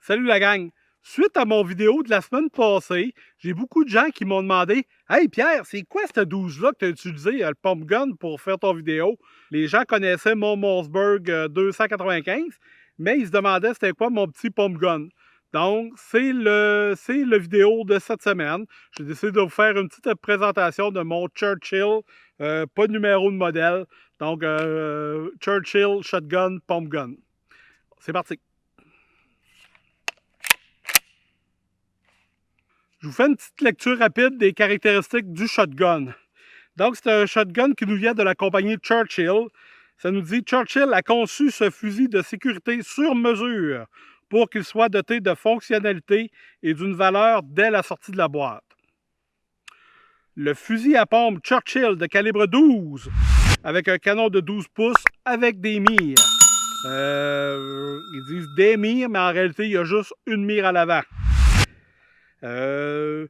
Salut la gang! Suite à mon vidéo de la semaine passée, j'ai beaucoup de gens qui m'ont demandé « Hey Pierre, c'est quoi cette 12-là que tu as utilisé, le pump gun, pour faire ton vidéo? » Les gens connaissaient mon Mossberg 295, mais ils se demandaient c'était quoi mon petit pump gun. Donc, c'est le vidéo de cette semaine. J'ai décidé de vous faire une petite présentation de mon Churchill, pas de numéro de modèle. Donc, Churchill Shotgun Pump Gun. C'est parti! Je vous fais une petite lecture rapide des caractéristiques du shotgun. Donc, c'est un shotgun qui nous vient de la compagnie Churchill. Ça nous dit « Churchill a conçu ce fusil de sécurité sur mesure pour qu'il soit doté de fonctionnalités et d'une valeur dès la sortie de la boîte. » Le fusil à pompe Churchill de calibre 12 avec un canon de 12 pouces avec des mires. Ils disent des mires, mais en réalité, il y a juste une mire à l'avant. Le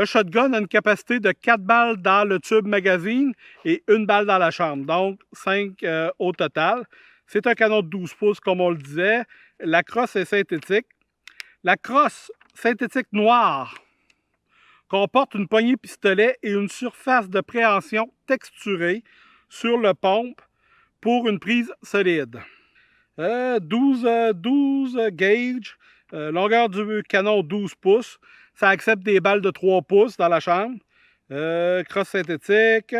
shotgun a une capacité de 4 balles dans le tube magazine et 1 balle dans la chambre, donc 5 au total. C'est un canon de 12 pouces, comme on le disait. La crosse est synthétique. La crosse synthétique noire comporte une poignée pistolet et une surface de préhension texturée sur le pompe pour une prise solide. 12 gauge, longueur du canon 12 pouces. Ça accepte des balles de 3 pouces dans la chambre. Crosse synthétique,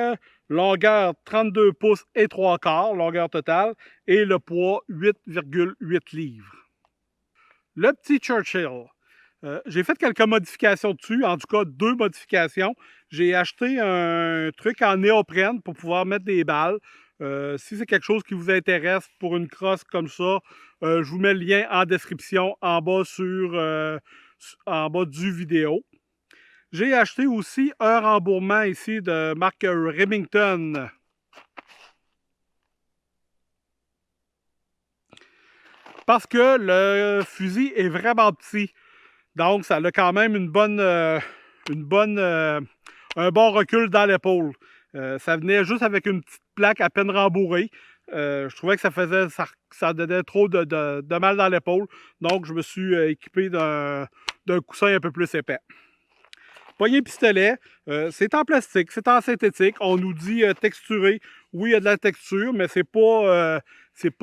longueur 32 pouces et 3 quarts, longueur totale, et le poids 8,8 livres. Le petit Churchill. J'ai fait quelques modifications dessus, en tout cas 2 modifications. J'ai acheté un truc en néoprène pour pouvoir mettre des balles. Si c'est quelque chose qui vous intéresse pour une crosse comme ça, je vous mets le lien en description en bas, en bas du vidéo. J'ai acheté aussi un rembourrement ici de marque Remington. Parce que le fusil est vraiment petit. Donc, ça a quand même un bon recul dans l'épaule. Ça venait juste avec une petite plaque à peine rembourrée. Je trouvais que ça donnait trop de mal dans l'épaule. Donc, je me suis équipé d'un coussin un peu plus épais. Poignée pistolet, c'est en plastique, c'est en synthétique. On nous dit texturé. Oui, il y a de la texture, mais c'est pas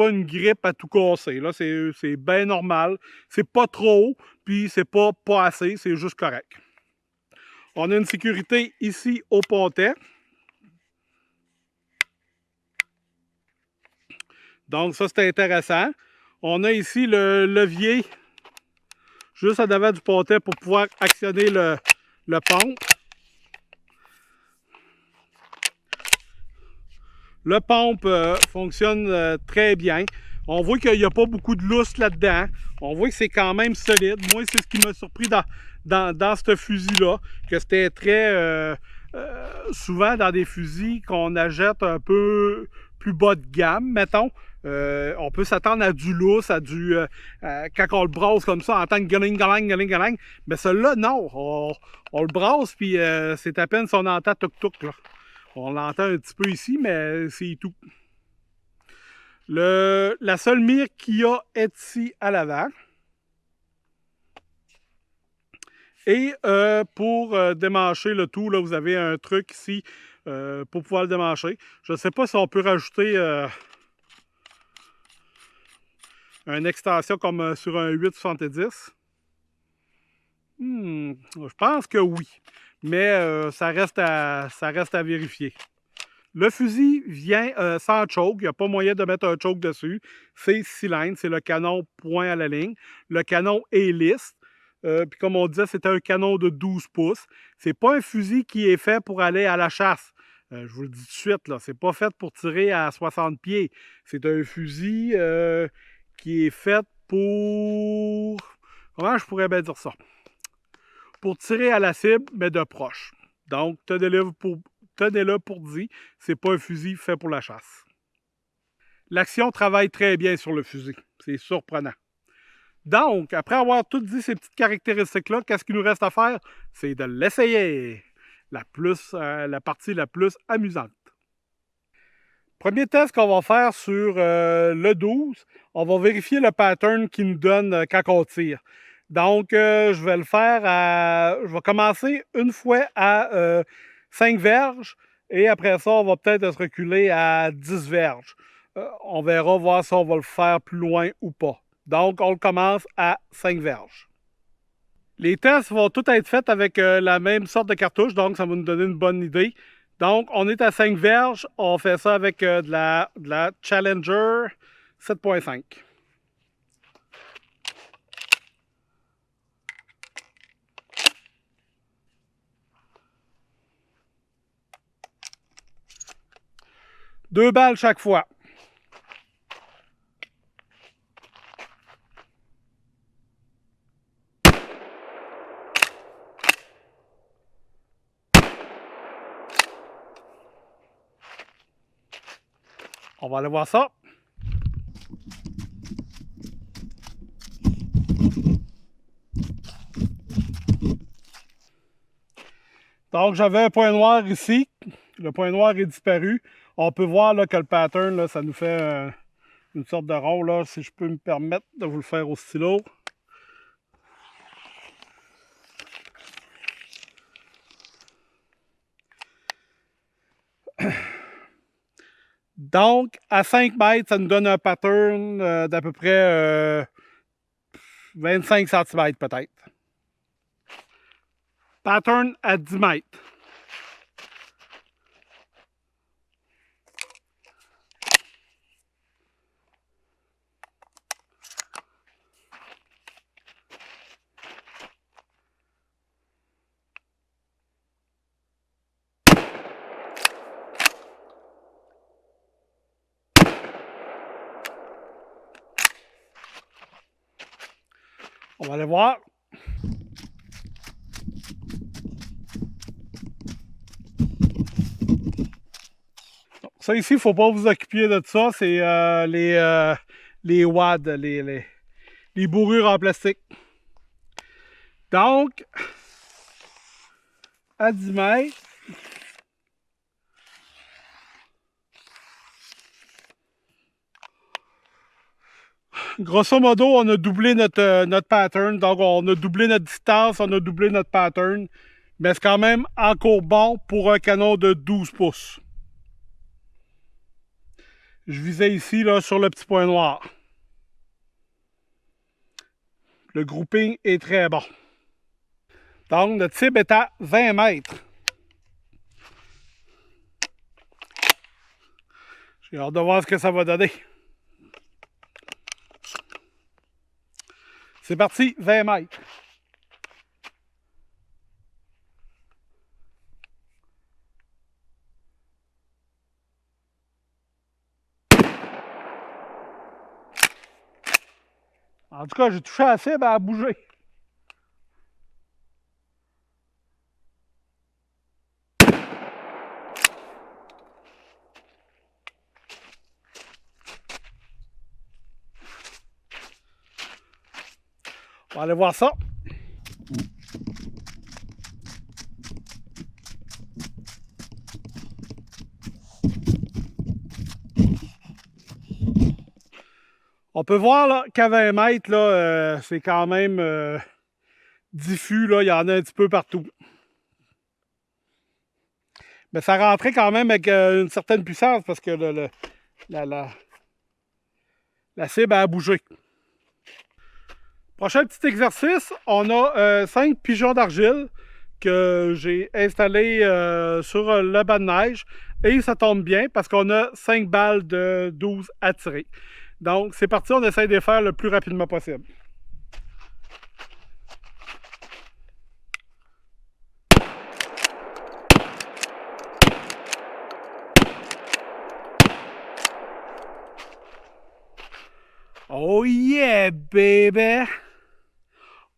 une grippe à tout casser. Là, c'est bien normal. C'est pas trop, puis c'est pas assez, c'est juste correct. On a une sécurité ici au pontet. Donc, ça, c'est intéressant. On a ici le levier juste en avant du pontet pour pouvoir actionner le pompe. Le pompe fonctionne très bien. On voit qu'il n'y a pas beaucoup de lousse là-dedans. On voit que c'est quand même solide. Moi, c'est ce qui m'a surpris dans ce fusil-là, que c'était très... souvent dans des fusils qu'on achète un peu plus bas de gamme, mettons, on peut s'attendre à du lousse, à du... quand on le brasse comme ça, en tant que galing, galing, galing, galing. Mais celui-là, non. On le brasse, puis c'est à peine si on entend tuk-tuk, là. On l'entend un petit peu ici, mais c'est tout. La seule mire qu'il y a est ici à l'avant. Et pour démancher le tout, là, vous avez un truc ici pour pouvoir le démancher. Je ne sais pas si on peut rajouter une extension comme sur un 870. Je pense que oui. Mais ça reste à vérifier. Le fusil vient sans choke. Il n'y a pas moyen de mettre un choke dessus. C'est cylindre. C'est le canon point à la ligne. Le canon est lisse. Puis comme on disait, c'est un canon de 12 pouces. C'est pas un fusil qui est fait pour aller à la chasse. Je vous le dis tout de suite, là, c'est pas fait pour tirer à 60 pieds. C'est un fusil qui est fait pour... Comment je pourrais bien dire ça? Pour tirer à la cible, mais de proche. Donc, tenez-le pour dit, c'est pas un fusil fait pour la chasse. L'action travaille très bien sur le fusil. C'est surprenant. Donc, après avoir tout dit ces petites caractéristiques-là, qu'est-ce qu'il nous reste à faire? C'est de l'essayer. La partie la plus amusante. Premier test qu'on va faire sur le 12, on va vérifier le pattern qu'il nous donne quand on tire. Donc, je vais le faire je vais commencer une fois à 5 verges et après ça, on va peut-être se reculer à 10 verges. On verra voir si on va le faire plus loin ou pas. Donc, on le commence à 5 verges. Les tests vont tous être faits avec la même sorte de cartouche, donc ça va nous donner une bonne idée. Donc, on est à 5 verges. On fait ça avec de la Challenger 7.5. Deux balles chaque fois. On va aller voir ça. Donc, j'avais un point noir ici. Le point noir est disparu. On peut voir là, que le pattern, là, ça nous fait une sorte de rond. Là, si je peux me permettre de vous le faire au stylo. Donc, à 5 mètres, ça nous donne un pattern d'à peu près 25 cm peut-être. Pattern à 10 mètres. On va aller voir. Ça ici, il ne faut pas vous occuper de ça. C'est les wads, les bourrures en plastique. Donc, à 10 mètres, grosso modo, on a doublé notre pattern. Donc, on a doublé notre distance, on a doublé notre pattern. Mais c'est quand même encore bon pour un canon de 12 pouces. Je visais ici là, sur le petit point noir. Le grouping est très bon. Donc, notre cible est à 20 mètres. J'ai hâte de voir ce que ça va donner. C'est parti, 20 mètres. En tout cas, j'ai touché la cible, elle a bougé. On va aller voir ça. On peut voir qu'à 20 mètres, c'est quand même diffus. Là, il y en a un petit peu partout. Mais ça rentrait quand même avec une certaine puissance parce que la cible a bougé. Prochain petit exercice, on a 5 pigeons d'argile que j'ai installés sur le banc de neige. Et ça tombe bien parce qu'on a 5 balles de 12 à tirer. Donc, c'est parti, on essaie de les faire le plus rapidement possible. Oh yeah, baby!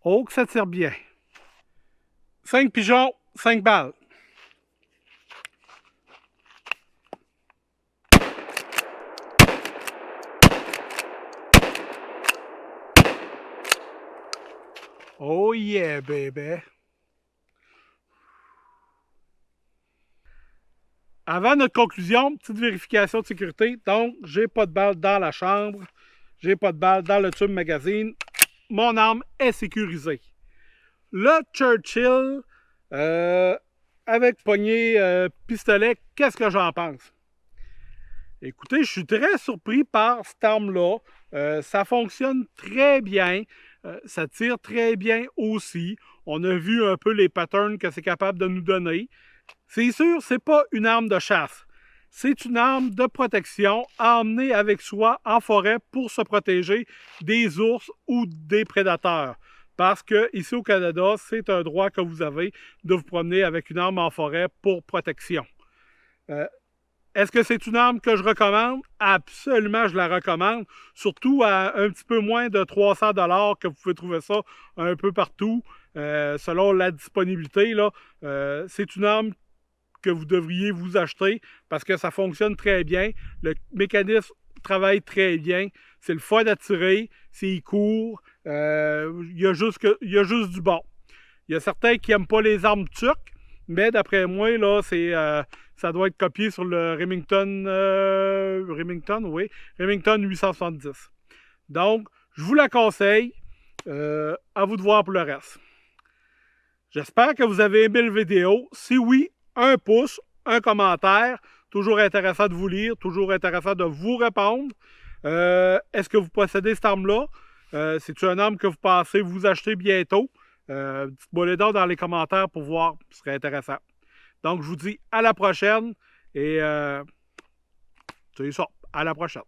Oh, que ça tire bien. 5 pigeons, 5 balles. Oh yeah, baby! Avant notre conclusion, petite vérification de sécurité. Donc, j'ai pas de balle dans la chambre. J'ai pas de balle dans le tube magazine. Mon arme est sécurisée. Le Churchill avec poignée pistolet, qu'est-ce que j'en pense? Écoutez, je suis très surpris par cette arme-là. Ça fonctionne très bien. Ça tire très bien aussi. On a vu un peu les patterns que c'est capable de nous donner. C'est sûr, c'est pas une arme de chasse. C'est une arme de protection à emmener avec soi en forêt pour se protéger des ours ou des prédateurs. Parce que ici au Canada, c'est un droit que vous avez de vous promener avec une arme en forêt pour protection. Est-ce que c'est une arme que je recommande? Absolument, je la recommande. Surtout à un petit peu moins de 300 $ que vous pouvez trouver ça un peu partout, selon la disponibilité. C'est une arme que vous devriez vous acheter parce que ça fonctionne très bien. Le mécanisme travaille très bien. C'est le fun à tirer, c'est court. Il y a juste du bon. Il y a certains qui n'aiment pas les armes turques, mais d'après moi, là, ça doit être copié sur le Remington 870. Donc, je vous la conseille. À vous de voir pour le reste. J'espère que vous avez aimé la vidéo. Si oui, un pouce, un commentaire. Toujours intéressant de vous lire, toujours intéressant de vous répondre. Est-ce que vous possédez cette arme-là? C'est-tu une arme que vous pensez vous acheter bientôt? Dites-moi les donc dans les commentaires pour voir, ce serait intéressant. Donc, je vous dis à la prochaine et c'est ça, à la prochaine.